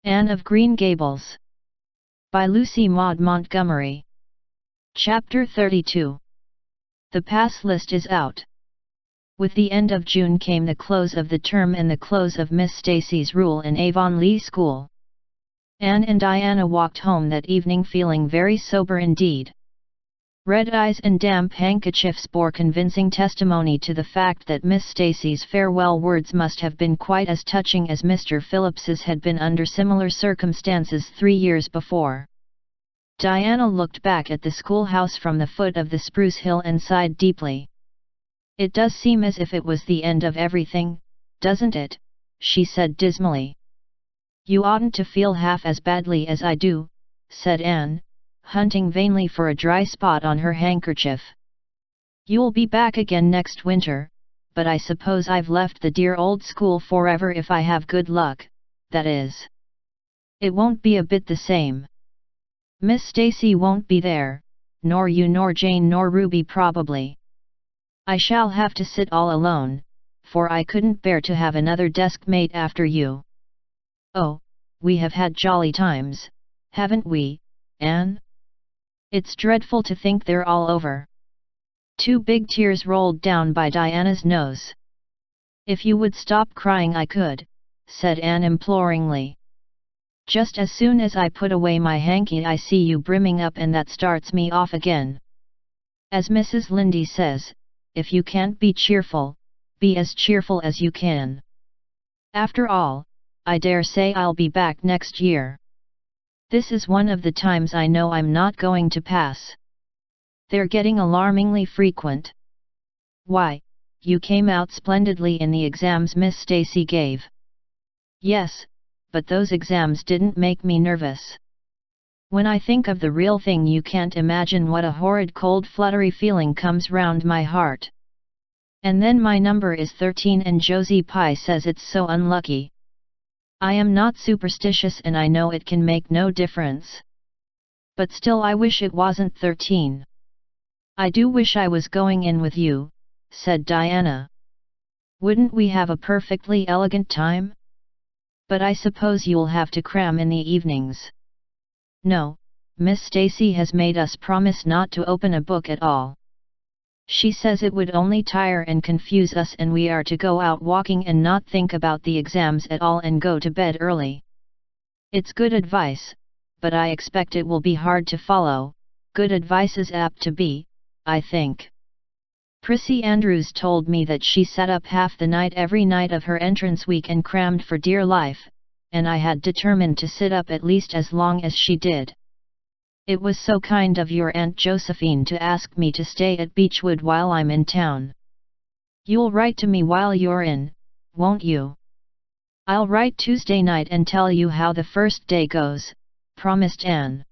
Anne of Green Gables. By Lucy Maud Montgomery. Chapter 32. The pass list is out. With the end of June came the close of the term and the close of Miss Stacy's rule in Avonlea School. Anne and Diana walked home that evening feeling very sober indeed. Red eyes and damp handkerchiefs bore convincing testimony to the fact that Miss Stacy's farewell words must have been quite as touching as Mr. Phillips's had been under similar circumstances 3 years before. Diana looked back at the schoolhouse from the foot of the spruce hill and sighed deeply. "It does seem as if it was the end of everything, doesn't it?" she said dismally. "You oughtn't to feel half as badly as I do," said Anne, hunting vainly for a dry spot on her handkerchief. "You'll be back again next winter, but I suppose I've left the dear old school forever if I have good luck, that is. It won't be a bit the same. Miss Stacy won't be there, nor you nor Jane nor Ruby probably. I shall have to sit all alone, for I couldn't bear to have another desk mate after you. Oh, we have had jolly times, haven't we, Anne? It's dreadful to think they're all over." 2 big tears rolled down by Diana's nose. "If you would stop crying I could," said Anne imploringly. "Just as soon as I put away my hanky I see you brimming up and that starts me off again. As Mrs. Lynde says, if you can't be cheerful, be as cheerful as you can. After all, I dare say I'll be back next year. This is one of the times I know I'm not going to pass. They're getting alarmingly frequent. Why, you came out splendidly in the exams Miss Stacy gave." "Yes, but those exams didn't make me nervous. When I think of the real thing you can't imagine what a horrid cold fluttery feeling comes round my heart. And then my number is 13 and Josie Pye says it's so unlucky. I am not superstitious and I know it can make no difference. But still I wish it wasn't 13. "I do wish I was going in with you," said Diana. "Wouldn't we have a perfectly elegant time? But I suppose you'll have to cram in the evenings." "No, Miss Stacy has made us promise not to open a book at all. She says it would only tire and confuse us and we are to go out walking and not think about the exams at all and go to bed early. It's good advice, but I expect it will be hard to follow. Good advice is apt to be, I think. Prissy Andrews told me that she sat up half the night every night of her entrance week and crammed for dear life, and I had determined to sit up at least as long as she did. It was so kind of your Aunt Josephine to ask me to stay at Beechwood while I'm in town. You'll write to me while you're in, won't you?" "I'll write Tuesday night and tell you how the first day goes," promised Anne.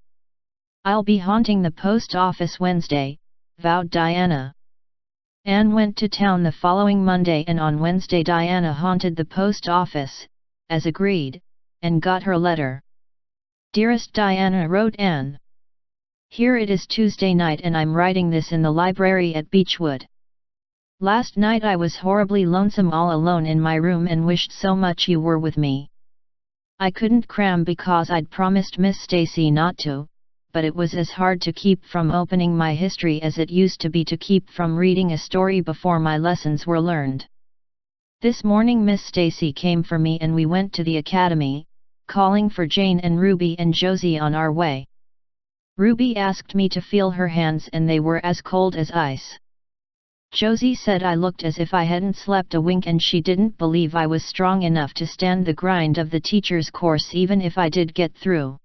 "I'll be haunting the post office Wednesday," vowed Diana. Anne went to town the following Monday and on Wednesday Diana haunted the post office, as agreed, and got her letter. "Dearest Diana," wrote Anne. "Here it is Tuesday night and I'm writing this in the library at Beechwood. Last night I was horribly lonesome all alone in my room and wished so much you were with me. I couldn't cram because I'd promised Miss Stacy not to, but it was as hard to keep from opening my history as it used to be to keep from reading a story before my lessons were learned. This morning Miss Stacy came for me and we went to the academy, calling for Jane and Ruby and Josie on our way. Ruby asked me to feel her hands and they were as cold as ice. Josie said I looked as if I hadn't slept a wink and she didn't believe I was strong enough to stand the grind of the teacher's course even if I did get through.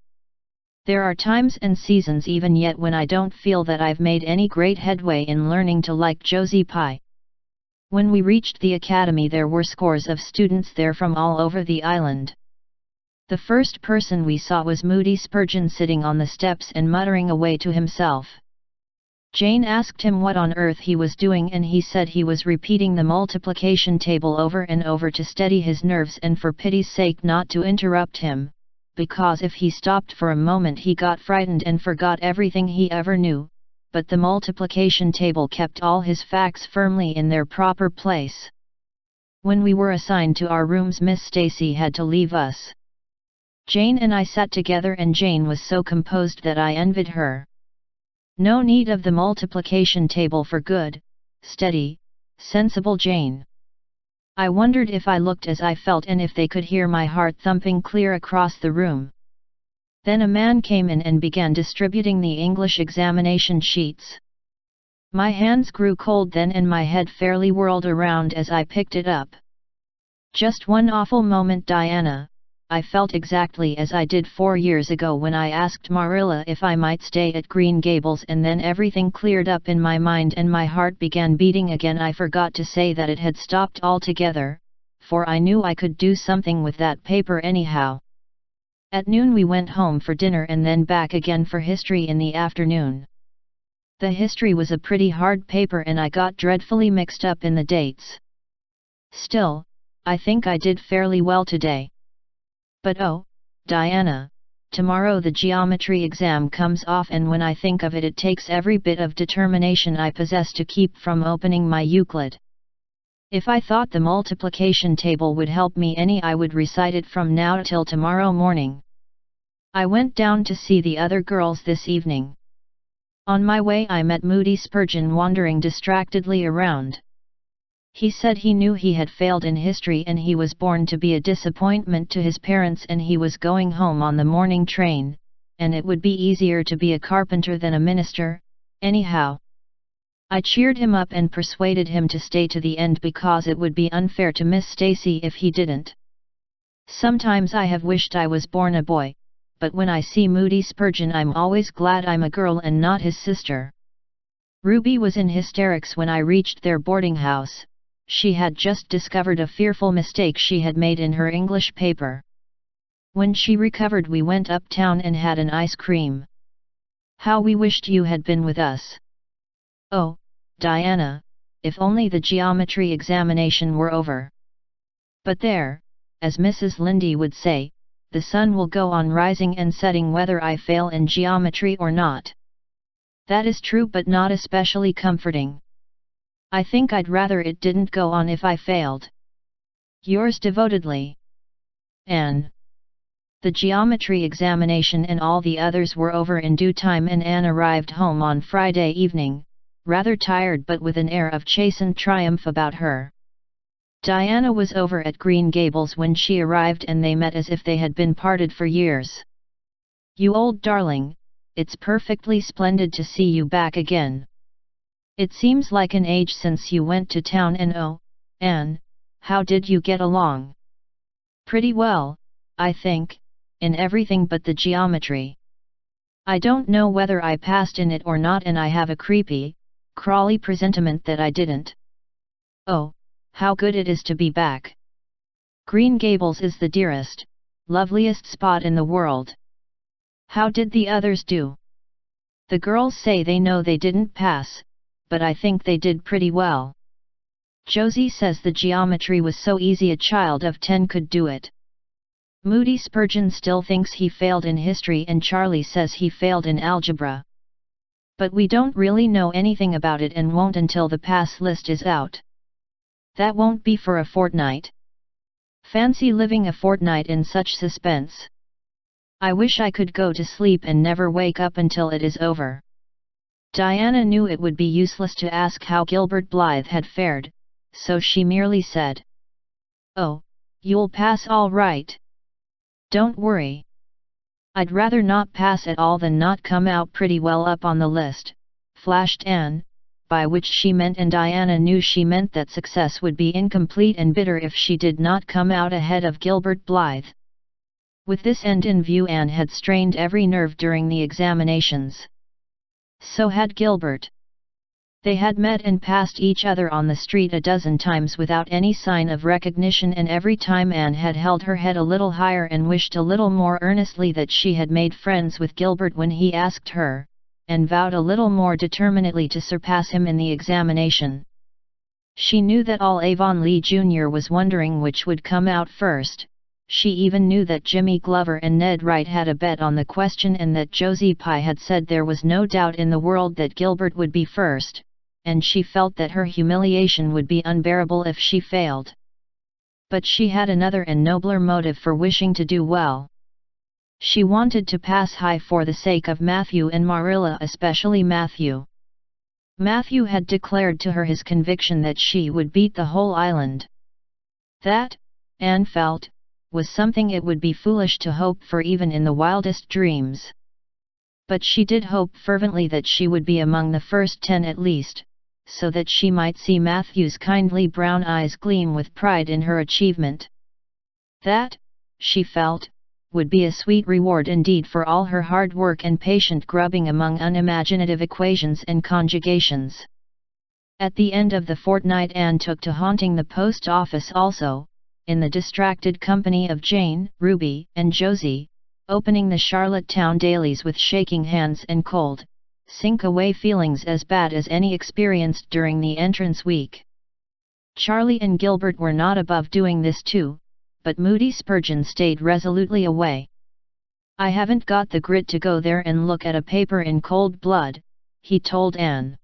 There are times and seasons even yet when I don't feel that I've made any great headway in learning to like Josie Pye." When we reached the academy there were scores of students there from all over the island. The first person we saw was Moody Spurgeon sitting on the steps and muttering away to himself. Jane asked him what on earth he was doing and he said he was repeating the multiplication table over and over to steady his nerves and for pity's sake not to interrupt him, because if he stopped for a moment he got frightened and forgot everything he ever knew, but the multiplication table kept all his facts firmly in their proper place. When we were assigned to our rooms Miss Stacy had to leave us. Jane and I sat together and Jane was so composed that I envied her. No need of the multiplication table for good, steady, sensible Jane. I wondered if I looked as I felt and if they could hear my heart thumping clear across the room. Then a man came in and began distributing the English examination sheets. My hands grew cold then and my head fairly whirled around as I picked it up. Just one awful moment, Diana. I felt exactly as I did 4 years ago when I asked Marilla if I might stay at Green Gables, and then everything cleared up in my mind and my heart began beating again. I forgot to say that it had stopped altogether, for I knew I could do something with that paper anyhow. At noon we went home for dinner and then back again for history in the afternoon. The history was a pretty hard paper and I got dreadfully mixed up in the dates. Still, I think I did fairly well today. But oh, Diana, tomorrow the geometry exam comes off, and when I think of it, it takes every bit of determination I possess to keep from opening my Euclid. If I thought the multiplication table would help me any, I would recite it from now till tomorrow morning. I went down to see the other girls this evening. On my way I met Moody Spurgeon wandering distractedly around. He said he knew he had failed in history and he was born to be a disappointment to his parents, and he was going home on the morning train, and it would be easier to be a carpenter than a minister, anyhow. I cheered him up and persuaded him to stay to the end because it would be unfair to Miss Stacy if he didn't. Sometimes I have wished I was born a boy, but when I see Moody Spurgeon I'm always glad I'm a girl and not his sister. Ruby was in hysterics when I reached their boarding house. She had just discovered a fearful mistake she had made in her English paper. When she recovered we went uptown and had an ice cream. How we wished you had been with us. Oh, Diana, if only the geometry examination were over. But there, as Mrs. Lynde would say, the sun will go on rising and setting whether I fail in geometry or not. That is true, but not especially comforting. I think I'd rather it didn't go on if I failed. Yours devotedly, Anne. The geometry examination and all the others were over in due time, and Anne arrived home on Friday evening, rather tired but with an air of chastened triumph about her. Diana was over at Green Gables when she arrived and they met as if they had been parted for years. You old darling, it's perfectly splendid to see you back again. It seems like an age since you went to town, and oh, Anne, how did you get along? Pretty well, I think, in everything but the geometry. I don't know whether I passed in it or not, and I have a creepy, crawly presentiment that I didn't. Oh, how good it is to be back. Green Gables is the dearest, loveliest spot in the world. How did the others do? The girls say they know they didn't pass, but I think they did pretty well. Josie says the geometry was so easy a child of 10 could do it. Moody Spurgeon still thinks he failed in history and Charlie says he failed in algebra. But we don't really know anything about it and won't until the pass list is out. That won't be for a fortnight. Fancy living a fortnight in such suspense. I wish I could go to sleep and never wake up until it is over. Diana knew it would be useless to ask how Gilbert Blythe had fared, so she merely said, "Oh, you'll pass all right. Don't worry." "I'd rather not pass at all than not come out pretty well up on the list," flashed Anne, by which she meant, and Diana knew she meant, that success would be incomplete and bitter if she did not come out ahead of Gilbert Blythe. With this end in view Anne had strained every nerve during the examinations. So had Gilbert. They had met and passed each other on the street a dozen times without any sign of recognition, and every time Anne had held her head a little higher and wished a little more earnestly that she had made friends with Gilbert when he asked her, and vowed a little more determinedly to surpass him in the examination. She knew that all Avonlea Jr. was wondering which would come out first. She even knew that Jimmy Glover and Ned Wright had a bet on the question, and that Josie Pye had said there was no doubt in the world that Gilbert would be first, and she felt that her humiliation would be unbearable if she failed. But she had another and nobler motive for wishing to do well. She wanted to pass high for the sake of Matthew and Marilla, especially Matthew. Matthew had declared to her his conviction that she would beat the whole island. That, Anne felt, was something it would be foolish to hope for even in the wildest dreams. But she did hope fervently that she would be among the first 10 at least, so that she might see Matthew's kindly brown eyes gleam with pride in her achievement. That, she felt, would be a sweet reward indeed for all her hard work and patient grubbing among unimaginative equations and conjugations. At the end of the fortnight Anne took to haunting the post office also, in the distracted company of Jane, Ruby, and Josie, opening the Charlottetown dailies with shaking hands and cold, sink-away feelings as bad as any experienced during the entrance week. Charlie and Gilbert were not above doing this too, but Moody Spurgeon stayed resolutely away. "I haven't got the grit to go there and look at a paper in cold blood," he told Anne.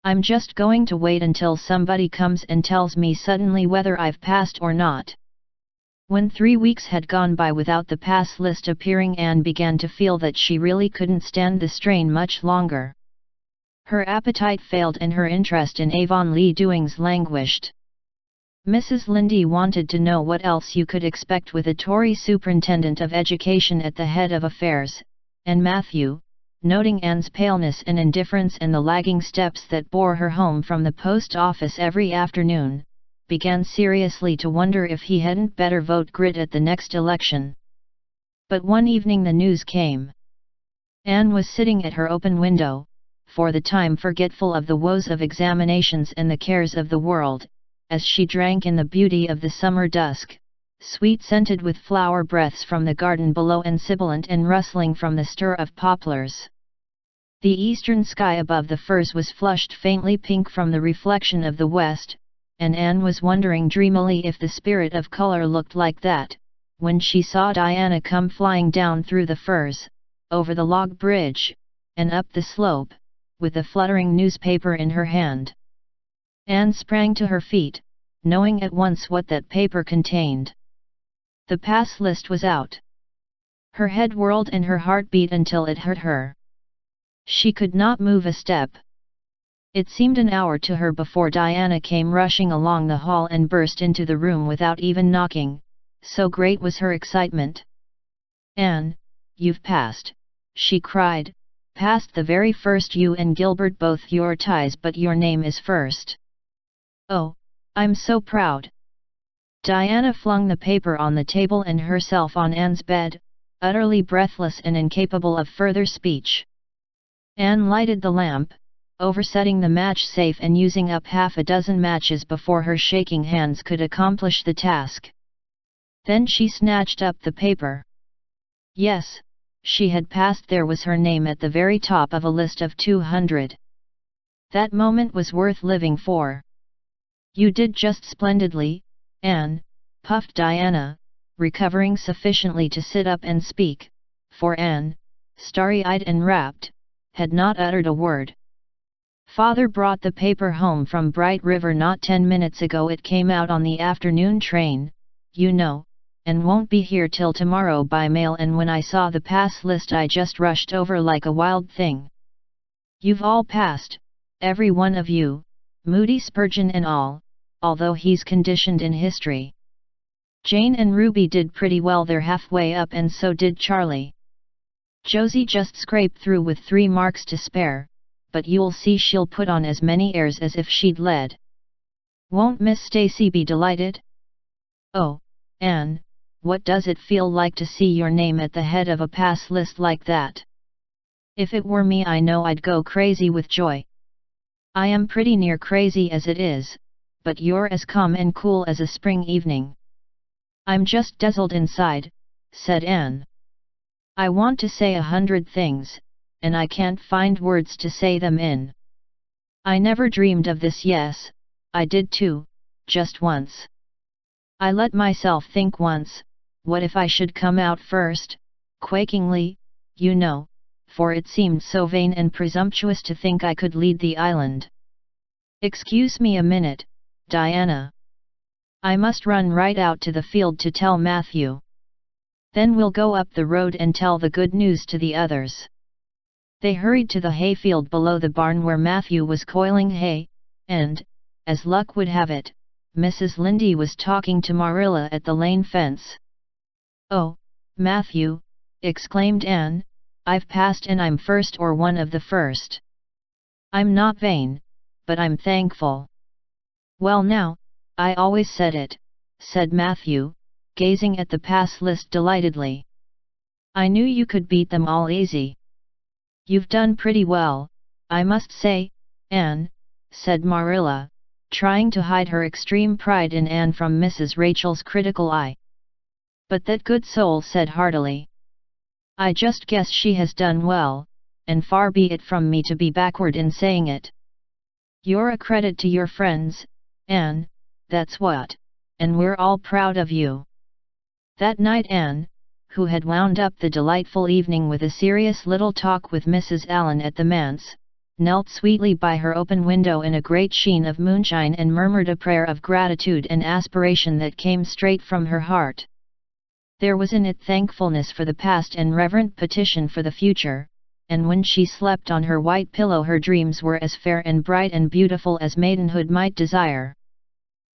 "I'm just going to wait until somebody comes and tells me suddenly whether I've passed or not." When 3 weeks had gone by without the pass list appearing, Anne began to feel that she really couldn't stand the strain much longer. Her appetite failed and her interest in Avonlea doings languished. Mrs. Lynde wanted to know what else you could expect with a Tory superintendent of education at the head of affairs, and Matthew, noting Anne's paleness and indifference and the lagging steps that bore her home from the post office every afternoon, began seriously to wonder if he hadn't better vote Grit at the next election. But one evening the news came. Anne was sitting at her open window, for the time forgetful of the woes of examinations and the cares of the world, as she drank in the beauty of the summer dusk, sweet-scented with flower breaths from the garden below and sibilant and rustling from the stir of poplars. The eastern sky above the firs was flushed faintly pink from the reflection of the west, and Anne was wondering dreamily if the spirit of color looked like that, when she saw Diana come flying down through the firs, over the log bridge, and up the slope, with a fluttering newspaper in her hand. Anne sprang to her feet, knowing at once what that paper contained. The pass list was out. Her head whirled and her heart beat until it hurt her. She could not move a step. It seemed an hour to her before Diana came rushing along the hall and burst into the room without even knocking, so great was her excitement. "Anne, you've passed," she cried, "passed the very first. You and Gilbert both your ties, but your name is first. Oh, I'm so proud." Diana flung the paper on the table and herself on Anne's bed, utterly breathless and incapable of further speech. Anne lighted the lamp, oversetting the match safe and using up half a dozen matches before her shaking hands could accomplish the task. Then she snatched up the paper. Yes, she had passed. There was her name at the very top of a list of 200. That moment was worth living for. "You did just splendidly, Anne," puffed Diana, recovering sufficiently to sit up and speak, for Anne, starry-eyed and rapt, had not uttered a word. "Father brought the paper home from Bright River not 10 minutes ago. It came out on the afternoon train, you know, and won't be here till tomorrow by mail, and when I saw the pass list I just rushed over like a wild thing. You've all passed, every one of you, Moody Spurgeon and all, although he's conditioned in history. Jane and Ruby did pretty well, they're halfway up, and so did Charlie. Josie just scraped through with 3 marks to spare, but you'll see she'll put on as many airs as if she'd led. Won't Miss Stacy be delighted? Oh, Anne, what does it feel like to see your name at the head of a pass list like that? If it were me, I know I'd go crazy with joy. I am pretty near crazy as it is, but you're as calm and cool as a spring evening." "I'm just dazzled inside," said Anne. "I want to say 100 things, and I can't find words to say them in. I never dreamed of this. Yes, I did too, just once. I let myself think once, what if I should come out first, quakingly, you know, for it seemed so vain and presumptuous to think I could lead the island. Excuse me a minute, Diana. I must run right out to the field to tell Matthew." Then we'll go up the road and tell the good news to the others." They hurried to the hayfield below the barn where Matthew was coiling hay, and, as luck would have it, Mrs. Lindy was talking to Marilla at the lane fence. "Oh, Matthew," exclaimed Anne, "I've passed and I'm first or one of the first. I'm not vain, but I'm thankful." "Well now, I always said it," said Matthew, gazing at the pass list delightedly. "I knew you could beat them all easy." "You've done pretty well, I must say, Anne," said Marilla, trying to hide her extreme pride in Anne from Mrs. Rachel's critical eye. But that good soul said heartily, "I just guess she has done well, and far be it from me to be backward in saying it. You're a credit to your friends, Anne, that's what, and we're all proud of you." That night Anne, who had wound up the delightful evening with a serious little talk with Mrs. Allen at the manse, knelt sweetly by her open window in a great sheen of moonshine and murmured a prayer of gratitude and aspiration that came straight from her heart. There was in it thankfulness for the past and reverent petition for the future, and when she slept on her white pillow her dreams were as fair and bright and beautiful as maidenhood might desire.